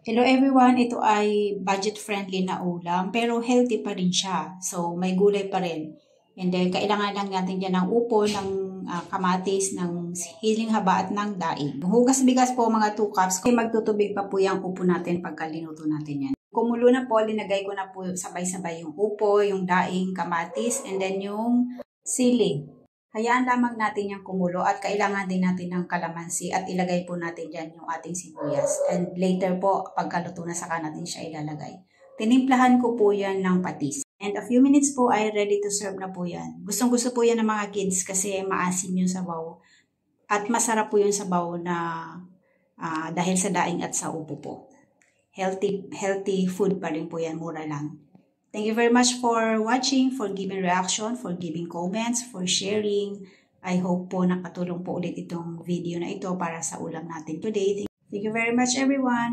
Hello everyone, ito ay budget-friendly na ulam pero healthy pa rin siya. So may gulay pa rin. And then kailangan lang natin dyan ng upo, ng kamatis, ng hiling haba at ng daing. Hugas bigas po mga 2 cups. Magtutubig pa po yung upo natin pagka linuto natin yan. Kumulo na po, linagay ko na po sabay-sabay yung upo, yung daing, kamatis, and then yung sili. Hayaan lamang natin yung kumulo at kailangan din natin ng kalamansi at ilagay po natin dyan yung ating sibuyas. And later po, pagkaluto na saka natin siya ilalagay. Tinimplahan ko po yan ng patis. And a few minutes po ay ready to serve na po yan. Gustong gusto po yan ng mga kids kasi maasim yung sabaw. At masarap po yung sabaw na dahil sa daing at sa upo po. Healthy food pa rin po yan, mura lang. Thank you very much for watching, for giving reaction, for giving comments, for sharing. I hope po nakatulong po ulit itong video na ito para sa ulam natin today. Thank you very much everyone.